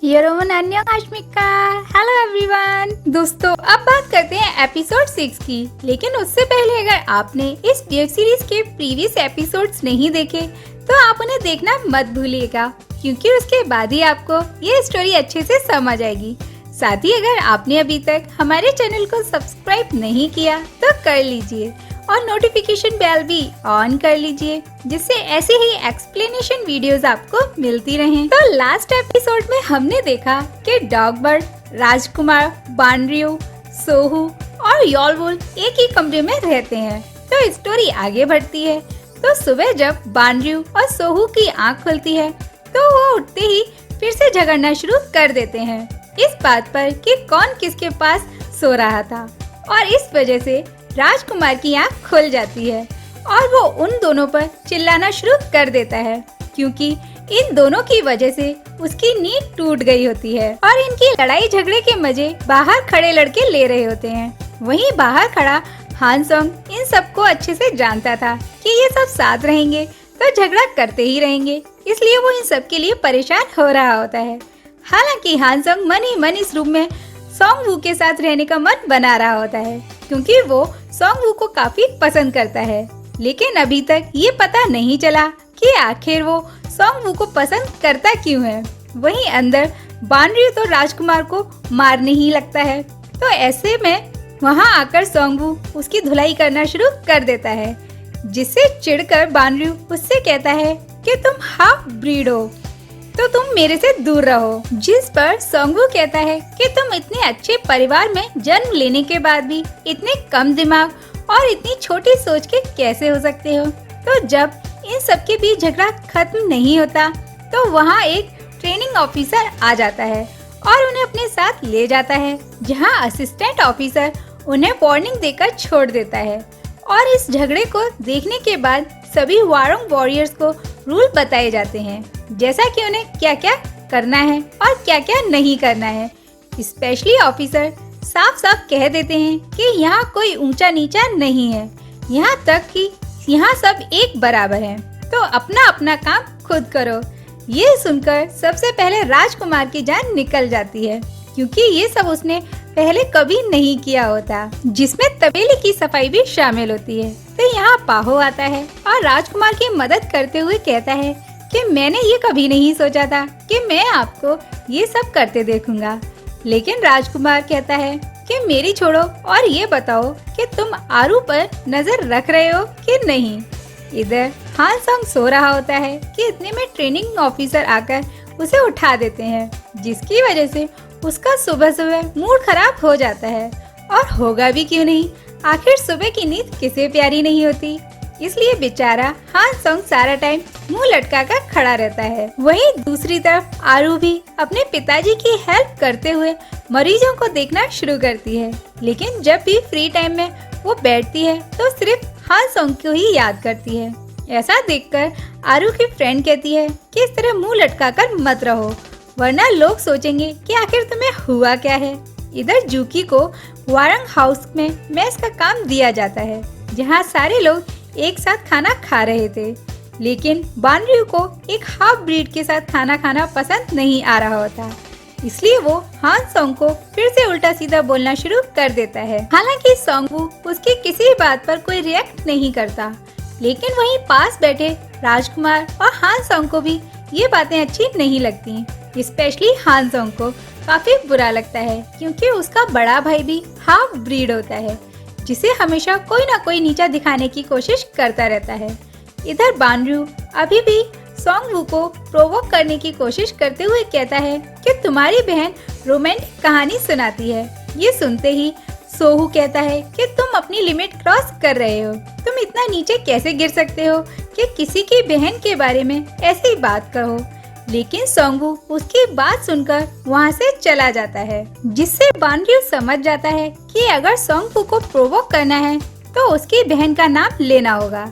योरोमन अन्योंगाश्मिका। Hello everyone. दोस्तों अब बात करते हैं एपिसोड 6 की। लेकिन उससे पहले अगर आपने इस वेब सीरीज के प्रीवियस एपिसोड्स नहीं देखे तो आप उन्हें देखना मत भूलिएगा, क्योंकि उसके बाद ही आपको ये स्टोरी अच्छे से समझ आएगी। साथ ही अगर आपने अभी तक हमारे चैनल को सब्सक्राइब नहीं किया तो कर लीजिए और नोटिफिकेशन बेल भी ऑन कर लीजिए, जिससे ऐसे ही एक्सप्लेनेशन वीडियोस आपको मिलती रहें। तो लास्ट एपिसोड में हमने देखा कि डॉगबर्ड, राजकुमार, बानरियो, सोहू और योलवुल एक ही कमरे में रहते हैं। तो स्टोरी आगे बढ़ती है। तो सुबह जब बानरियो और सोहू की आंख खुलती है तो वो उठते ही फिर से झगड़ना शुरू कर देते हैं इस बात पर कि कौन किसके पास सो रहा था, और इस वजह से राजकुमार की आंख खुल जाती है और वो उन दोनों पर चिल्लाना शुरू कर देता है, क्योंकि इन दोनों की वजह से उसकी नींद टूट गई होती है और इनकी लड़ाई झगड़े के मजे बाहर खड़े लड़के ले रहे होते हैं। वहीं बाहर खड़ा हान सोंग इन सबको अच्छे से जानता था कि ये सब साथ रहेंगे तो झगड़ा करते ही रहेंगे, इसलिए वो इन सब के लिए परेशान हो रहा होता है। हालांकि हान सोंग मन ही मन इस रूम में सोंग वू के साथ रहने का मन बना रहा होता है, क्योंकि वो सोंग वू को काफी पसंद करता है। लेकिन अभी तक ये पता नहीं चला कि आखिर वो सोंग वू को पसंद करता क्यों है। वहीं अंदर बानरियो तो राजकुमार को मारने ही लगता है। तो ऐसे में वहाँ आकर सोंग वू उसकी धुलाई करना शुरू कर देता है, जिससे चिढ़कर बानरियो उससे कहता है कि तुम हाफ ब्रीड हो तो तुम मेरे से दूर रहो। जिस पर सोंग वू कहता है कि तुम इतने अच्छे परिवार में जन्म लेने के बाद भी इतने कम दिमाग और इतनी छोटी सोच के कैसे हो सकते हो। तो जब इन सब के बीच झगड़ा खत्म नहीं होता तो वहाँ एक ट्रेनिंग ऑफिसर आ जाता है और उन्हें अपने साथ ले जाता है, जहाँ असिस्टेंट ऑफिसर उन्हें वार्निंग देकर छोड़ देता है। और इस झगड़े को देखने के बाद सभी वारोंग वॉरियर्स को रूल बताए जाते हैं, जैसा कि उन्हें क्या क्या करना है और क्या क्या नहीं करना है। स्पेशली ऑफिसर साफ साफ कह देते हैं कि यहाँ कोई ऊंचा नीचा नहीं है, यहाँ तक कि यहाँ सब एक बराबर हैं, तो अपना अपना काम खुद करो। ये सुनकर सबसे पहले राजकुमार की जान निकल जाती है, क्योंकि ये सब उसने पहले कभी नहीं किया होता, जिसमें तबेले की सफाई भी शामिल होती है। तो यहाँ पाहो आता है और राजकुमार की मदद करते हुए कहता है कि मैंने ये कभी नहीं सोचा था कि मैं आपको ये सब करते देखूंगा। लेकिन राजकुमार कहता है कि मेरी छोड़ो और ये बताओ कि तुम आरू पर नजर रख रहे हो कि नहीं। इधर हान सोंग सो रहा होता है कि इतने में ट्रेनिंग ऑफिसर आकर उसे उठा देते हैं, जिसकी वजह से उसका सुबह सुबह मूड खराब हो जाता है। और होगा भी क्यों नहीं, आखिर सुबह की नींद किसे प्यारी नहीं होती। इसलिए बेचारा हान सोंग सारा टाइम मुंह लटका कर खड़ा रहता है। वहीं दूसरी तरफ आरू भी अपने पिताजी की हेल्प करते हुए मरीजों को देखना शुरू करती है। लेकिन जब भी फ्री टाइम में वो बैठती है तो सिर्फ हान सोंग को ही याद करती है। ऐसा देखकर आरू की फ्रेंड कहती है कि इस तरह मुंह लटका कर मत रहो, वरना लोग सोचेंगे कि आखिर तुम्हें हुआ क्या है। इधर जूकी को वारंग हाउस में मेस का काम दिया जाता है, जहाँ सारे लोग एक साथ खाना खा रहे थे। लेकिन बानरियो को एक हाफ ब्रीड के साथ खाना खाना पसंद नहीं आ रहा होता, इसलिए वो हान सोंग को फिर से उल्टा सीधा बोलना शुरू कर देता है। हालांकि सोंग वू उसकी किसी बात पर कोई रिएक्ट नहीं करता, लेकिन वहीं पास बैठे राजकुमार और हान सोंग को भी ये बातें अच्छी नहीं लगती। स्पेशली हान सोंग को काफी बुरा लगता है, क्योंकि उसका बड़ा भाई भी हाफ ब्रीड होता है, जिसे हमेशा कोई ना कोई नीचा दिखाने की कोशिश करता रहता है। इधर बानरियो अभी भी सोंग वू को प्रोवोक करने की कोशिश करते हुए कहता है कि तुम्हारी बहन रोमांटिक कहानी सुनाती है। ये सुनते ही सोहू कहता है कि तुम अपनी लिमिट क्रॉस कर रहे हो, तुम इतना नीचे कैसे गिर सकते हो कि किसी की बहन के बारे में ऐसी बात कहो। लेकिन सोंग वू उसकी बात सुनकर वहाँ से चला जाता है, जिससे बानरियो समझ जाता है कि अगर सोंग वू को प्रोवोक करना है तो उसकी बहन का नाम लेना होगा।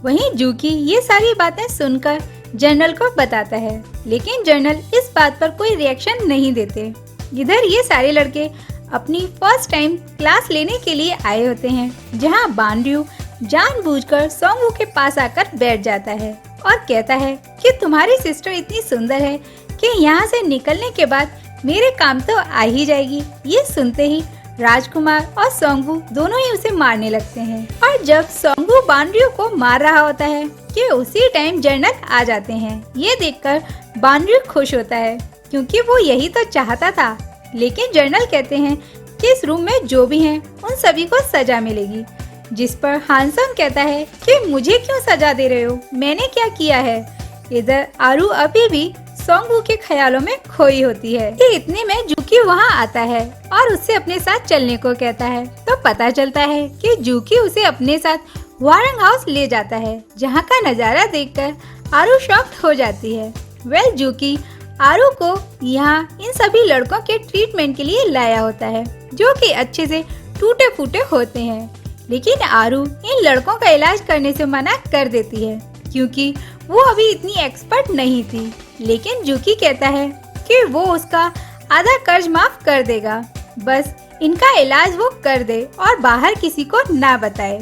वहीं जूकी ये सारी बातें सुनकर जनरल को बताता है, लेकिन जनरल इस बात पर कोई रिएक्शन नहीं देते। इधर ये सारे लड़के अपनी फर्स्ट टाइम क्लास लेने के लिए आए होते हैं, जहाँ बानरियो जानबूझकर सोंग वू के पास आकर बैठ जाता है और कहता है कि तुम्हारी सिस्टर इतनी सुंदर है कि यहाँ से निकलने के बाद मेरे काम तो आ ही जाएगी। ये सुनते ही राजकुमार और सोंगवू दोनों ही उसे मारने लगते हैं। और जब सोंगवू बानरयू को मार रहा होता है कि उसी टाइम जनरल आ जाते हैं। ये देखकर बानरयू खुश होता है क्योंकि वो यही तो चाहता था। लेकिन जनरल कहते हैं कि इस रूम में जो भी हैं उन सभी को सजा मिलेगी। जिस पर हानसंग कहता है कि मुझे क्यों सजा दे रहे हो, मैंने क्या किया है। इधर आरू अभी भी सोंगवू के ख्यालों में खोई होती है कि इतने में जूकी वहाँ आता है और उससे अपने साथ चलने को कहता है। तो पता चलता है कि जूकी उसे अपने साथ हवारंग हाउस ले जाता है, जहाँ का नजारा देखकर आरू शॉक्ड हो जाती है। जूकी आरू को यहाँ इन सभी लड़कों के ट्रीटमेंट के लिए लाया होता है, जो कि अच्छे से टूटे फूटे होते हैं। लेकिन आरू इन लड़कों का इलाज करने से मना कर देती है क्योंकि वो अभी इतनी एक्सपर्ट नहीं थी। लेकिन जूकी कहता है कि वो उसका आधा कर्ज माफ कर देगा, बस इनका इलाज वो कर दे और बाहर किसी को ना बताए।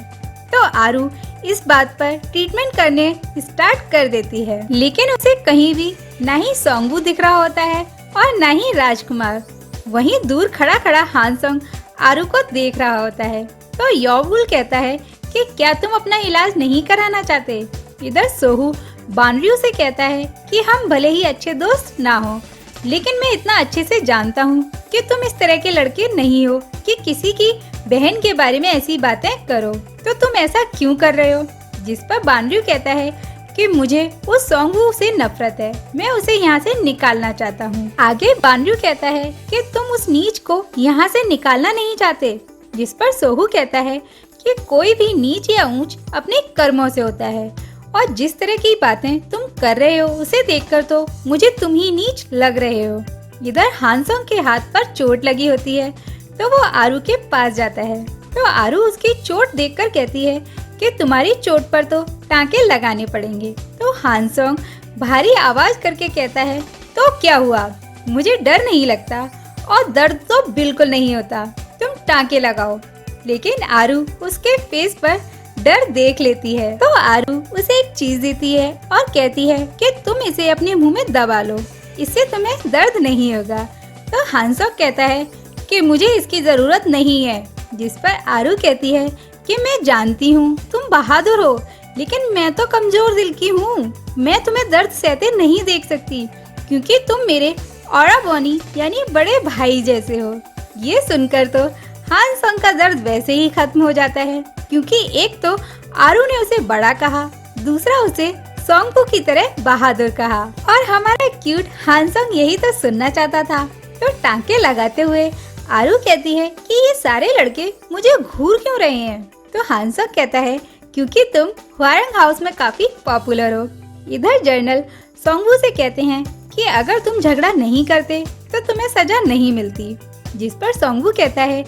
तो आरू इस बात पर ट्रीटमेंट करने स्टार्ट कर देती है। लेकिन उसे कहीं भी ना ही सोंगवू दिख रहा होता है और ना ही राजकुमार। वहीं दूर खड़ा खड़ा हानसंग आरू को देख रहा होता है। तो योवुल कहता है कि क्या तुम अपना इलाज नहीं कराना चाहते। इधर सोहू बानरयू से कहता है कि हम भले ही अच्छे दोस्त ना हो, लेकिन मैं इतना अच्छे से जानता हूँ कि तुम इस तरह के लड़के नहीं हो कि किसी की बहन के बारे में ऐसी बातें करो, तो तुम ऐसा क्यों कर रहे हो। जिस पर बानरयू कहता है कि मुझे उस सोंगवू से नफरत है, मैं उसे यहाँ से निकालना चाहता हूँ। आगे बानरयू कहता है कि तुम उस नीच को यहाँ से निकालना नहीं चाहते। जिस पर सोहू कहता है कि कोई भी नीच या ऊंच अपने कर्मों से होता है और जिस तरह की बातें तुम कर रहे हो उसे देखकर तो मुझे तुम ही नीच लग रहे हो। इधर हानसंग के हाथ पर चोट लगी होती है तो वो आरू के पास जाता है। तो आरू उसकी चोट देखकर कहती है कि तुम्हारी चोट पर तो टांके लगाने पड़ेंगे। तो हानसंग भारी आवाज करके कहता है तो क्या हुआ, मुझे डर नहीं लगता और दर्द तो बिल्कुल नहीं होता, तुम टांके लगाओ। लेकिन आरू उसके फेस पर डर देख लेती है। तो आरू उसे एक चीज देती है और कहती है कि तुम इसे अपने मुंह में दबा लो, इससे तुम्हें दर्द नहीं होगा। तो हानसंग कहता है कि मुझे इसकी जरूरत नहीं है। जिस पर आरू कहती है कि मैं जानती हूँ तुम बहादुर हो, लेकिन मैं तो कमजोर दिल की हूँ, मैं तुम्हें दर्द सहते नहीं देख सकती क्योंकि तुम मेरे औरा बोनी यानी बड़े भाई जैसे हो। ये सुनकर तो हानसंग का दर्द वैसे ही खत्म हो जाता है क्योंकि एक तो आरू ने उसे बड़ा कहा, दूसरा उसे सोंगवू की तरह बहादुर कहा। और हमारा क्यूट हानसंग यही तो सुनना चाहता था। तो टांके लगाते हुए आरू कहती है कि ये सारे लड़के मुझे घूर क्यों रहे हैं। तो हानसंग कहता है क्योंकि तुम हवारंग हाउस में काफी पॉपुलर हो। इधर जनरल सोंगवू से कहते हैं कि अगर तुम झगड़ा नहीं करते तो तुम्हें सजा नहीं मिलती। जिस पर सोंगवू कहता है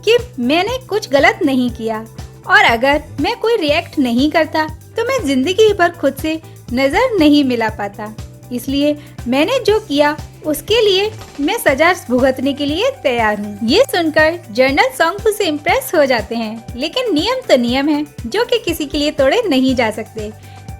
कि मैंने कुछ गलत नहीं किया और अगर मैं कोई रिएक्ट नहीं करता तो मैं जिंदगी भर खुद से नजर नहीं मिला पाता, इसलिए मैंने जो किया उसके लिए मैं सजा भुगतने के लिए तैयार हूँ। ये सुनकर जनरल सोंगवू से इम्प्रेस हो जाते हैं, लेकिन नियम तो नियम है जो कि किसी के लिए तोड़े नहीं जा सकते,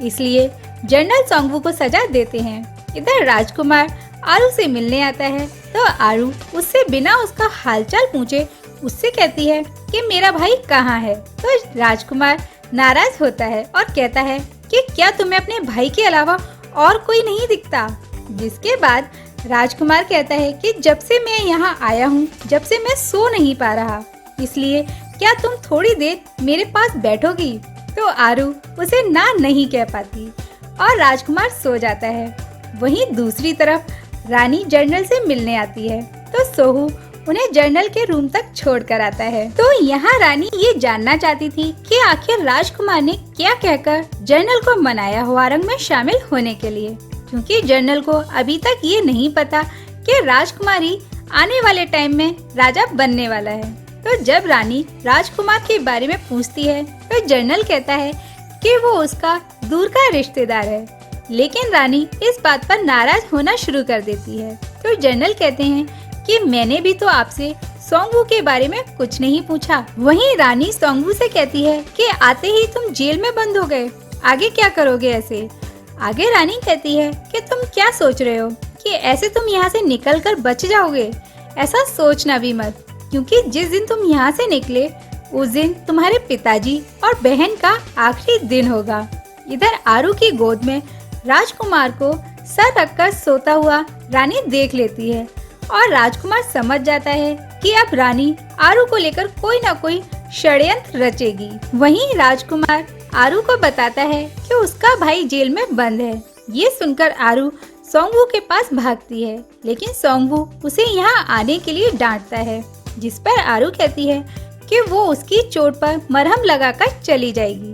इसलिए जनरल सोंगवू को सजा देते हैं। इधर राजकुमार आरू से मिलने आता है तो आरू उससे बिना उसका हालचाल पूछे उससे कहती है कि मेरा भाई कहाँ है। तो राजकुमार नाराज होता है और कहता है कि क्या तुम्हें अपने भाई के अलावा और कोई नहीं दिखता। जिसके बाद राजकुमार कहता है कि जब से मैं यहाँ आया हूँ, जब से मैं सो नहीं पा रहा, इसलिए क्या तुम थोड़ी देर मेरे पास बैठोगी। तो आरू उसे ना नहीं कह पाती और राजकुमार सो जाता है। वहीं दूसरी तरफ रानी जनरल से मिलने आती है तो सोहू उन्हें जनरल के रूम तक छोड़कर आता है। तो यहाँ रानी ये जानना चाहती थी कि आखिर राजकुमार ने क्या कहकर जनरल को मनाया हवारंग में शामिल होने के लिए, क्योंकि जनरल को अभी तक ये नहीं पता कि राजकुमारी आने वाले टाइम में राजा बनने वाला है। तो जब रानी राजकुमार के बारे में पूछती है तो जनरल कहता है कि वो उसका दूर का रिश्तेदार है, लेकिन रानी इस बात पर नाराज होना शुरू कर देती है। तो जनरल कहते हैं कि मैंने भी तो आपसे सोंगवू के बारे में कुछ नहीं पूछा। वहीं रानी सोंगवू से कहती है कि आते ही तुम जेल में बंद हो गए, आगे क्या करोगे ऐसे। आगे रानी कहती है कि तुम क्या सोच रहे हो कि ऐसे तुम यहाँ से निकल कर बच जाओगे। ऐसा सोचना भी मत, क्योंकि जिस दिन तुम यहाँ से निकले उस दिन तुम्हारे पिताजी और बहन का आखिरी दिन होगा। इधर आरू की गोद में राजकुमार को सर रखकर सोता हुआ रानी देख लेती है और राजकुमार समझ जाता है कि अब रानी आरू को लेकर कोई न कोई षड्यंत्र रचेगी। वहीं राजकुमार आरू को बताता है कि उसका भाई जेल में बंद है। ये सुनकर आरू सोंगवू के पास भागती है, लेकिन सोंगवू उसे यहाँ आने के लिए डांटता है, जिस पर आरू कहती है कि वो उसकी चोट पर मरहम लगाकर चली जाएगी।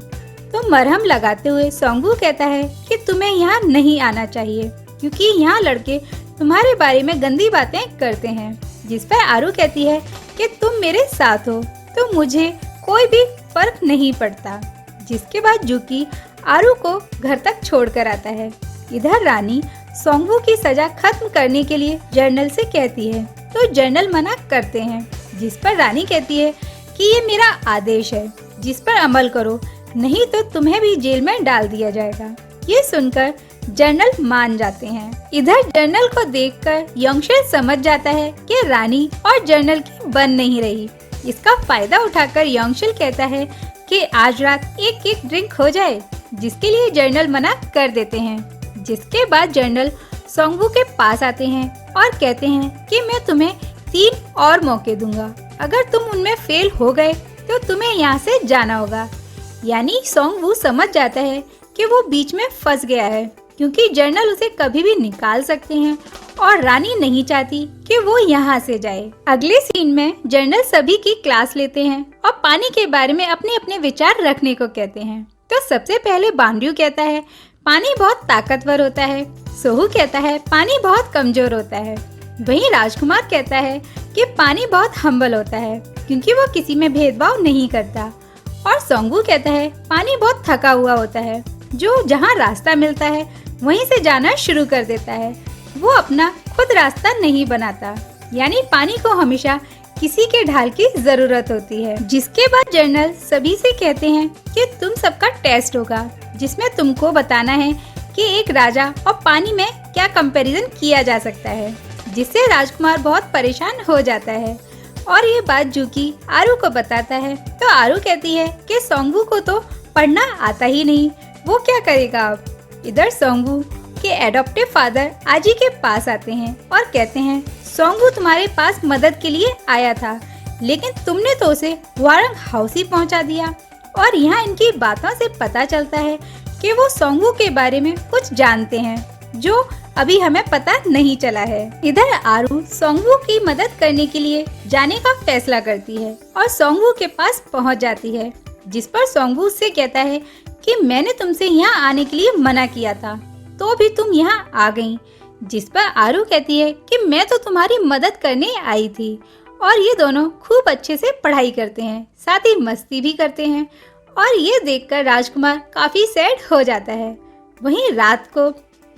तो मरहम लगाते हुए सोंगवू कहता है कि तुम्हें यहाँ नहीं आना चाहिए, क्योंकि यहाँ लड़के तुम्हारे बारे में गंदी बातें करते हैं। जिस पर आरू कहती है कि तुम मेरे साथ हो तो मुझे कोई भी फर्क नहीं पड़ता। जिसके बाद जुकी आरू को घर तक छोड़कर आता है। इधर रानी सोंगवू की सजा खत्म करने के लिए जनरल से कहती है, तो जनरल मना करते हैं। जिस पर रानी कहती है कि ये मेरा आदेश है, जिस पर अमल करो, नहीं तो तुम्हें भी जेल में डाल दिया जाएगा। ये सुनकर जनरल मान जाते हैं। इधर जनरल को देखकर यंगशेर समझ जाता है कि रानी और जनरल की बन नहीं रही। इसका फायदा उठाकर यंगशेर कहता है कि आज रात एक एक ड्रिंक हो जाए, जिसके लिए जनरल मना कर देते हैं। जिसके बाद जनरल सोंगवू के पास आते हैं और कहते हैं कि मैं तुम्हें 3 और मौके दूंगा, अगर तुम उनमें फेल हो गए तो तुम्हें यहाँ से जाना होगा। यानी सोंगवू समझ जाता है कि वो बीच में फंस गया है, क्योंकि जनरल उसे कभी भी निकाल सकते हैं और रानी नहीं चाहती कि वो यहाँ से जाए। अगले सीन में जनरल सभी की क्लास लेते हैं और पानी के बारे में अपने अपने विचार रखने को कहते हैं। तो सबसे पहले बांड्यू कहता है पानी बहुत ताकतवर होता है। सोहू कहता है पानी बहुत कमजोर होता है। वहीं राजकुमार कहता है कि पानी बहुत हम्बल होता है, क्योंकि वो किसी में भेदभाव नहीं करता। और सोंगवू कहता है पानी बहुत थका हुआ होता है, जो जहाँ रास्ता मिलता है वहीं से जाना शुरू कर देता है, वो अपना खुद रास्ता नहीं बनाता। यानी पानी को हमेशा किसी के ढाल की जरूरत होती है। जिसके बाद जनरल सभी से कहते हैं कि तुम सबका टेस्ट होगा, जिसमें तुमको बताना है कि एक राजा और पानी में क्या कंपैरिजन किया जा सकता है। जिससे राजकुमार बहुत परेशान हो जाता है और ये बात जुकी आरू को बताता है। तो आरू कहती है कि सोंगवू को तो पढ़ना आता ही नहीं, वो क्या करेगा अब। इधर सोंगवू के एडॉप्टिव फादर आजी के पास आते हैं और कहते हैं सोंगवू तुम्हारे पास मदद के लिए आया था, लेकिन तुमने तो उसे वारंग हाउस ही पहुंचा दिया। और यहाँ इनकी बातों से पता चलता है कि वो सोंगवू के बारे में कुछ जानते हैं, जो अभी हमें पता नहीं चला है। इधर आरू सोंगवू की मदद करने के लिए जाने का फैसला करती है और सोंगवू के पास पहुंच जाती है। जिस पर सोंगवू उससे कहता है कि मैंने तुमसे यहाँ आने के लिए मना किया था, तो भी तुम यहाँ आ गई। जिस पर आरू कहती है कि मैं तो तुम्हारी मदद करने आई थी। और ये दोनों खूब अच्छे से पढ़ाई करते हैं, साथ ही मस्ती भी करते हैं। और ये देखकर राजकुमार काफी सैड हो जाता है। वहीं रात को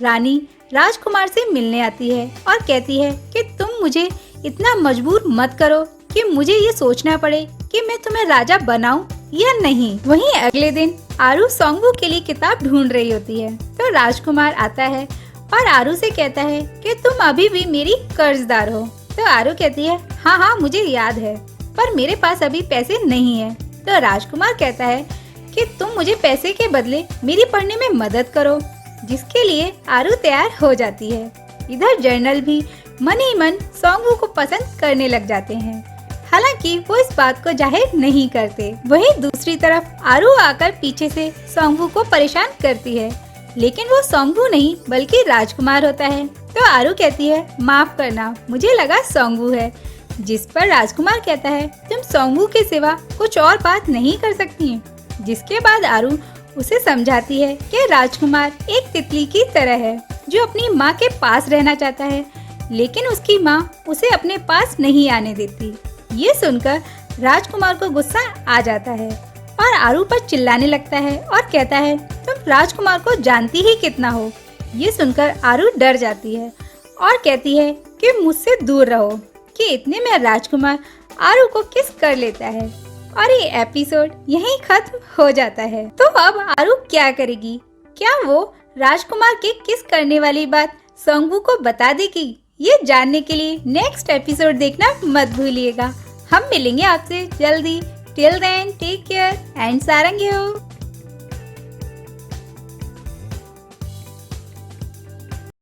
रानी राजकुमार से मिलने आती है और कहती है कि तुम मुझे इतना मजबूर मत करो कि मुझे ये सोचना पड़े कि मैं तुम्हें राजा बनाऊं या नहीं। वहीं अगले दिन आरू सोंगवू के लिए किताब ढूंढ रही होती है, तो राजकुमार आता है और आरू से कहता है कि तुम अभी भी मेरी कर्जदार हो। तो आरू कहती है हाँ हाँ मुझे याद है, पर मेरे पास अभी पैसे नहीं है। तो राजकुमार कहता है कि तुम मुझे पैसे के बदले मेरी पढ़ने में मदद करो, जिसके लिए आरू तैयार हो जाती है। इधर जनरल भी मन ही मन सोंगवू को पसंद करने लग जाते हैं, हालांकि वो इस बात को जाहिर नहीं करते। वहीं दूसरी तरफ आरू आकर पीछे से सोंगवू को परेशान करती है, लेकिन वो सोंगवू नहीं बल्कि राजकुमार होता है। तो आरू कहती है माफ करना, मुझे लगा सोंगवू है। जिस पर राजकुमार कहता है तुम सोंगवू के सिवा कुछ और बात नहीं कर सकती। जिसके बाद आरू उसे समझाती है कि राजकुमार एक तितली की तरह है, जो अपनी माँ के पास रहना चाहता है, लेकिन उसकी माँ उसे अपने पास नहीं आने देती। ये सुनकर राजकुमार को गुस्सा आ जाता है और आरू पर चिल्लाने लगता है और कहता है तुम राजकुमार को जानती ही कितना हो। ये सुनकर आरू डर जाती है और कहती है कि मुझसे दूर रहो। कि इतने में राजकुमार आरू को किस कर लेता है और ये एपिसोड यहीं खत्म हो जाता है। तो अब आरू क्या करेगी? क्या वो राजकुमार के किस करने वाली बात सोंगवू को बता देगी? ये जानने के लिए नेक्स्ट एपिसोड देखना मत भूलिएगा। हम मिलेंगे आपसे जल्दी। Till then take care and सारंग्यो।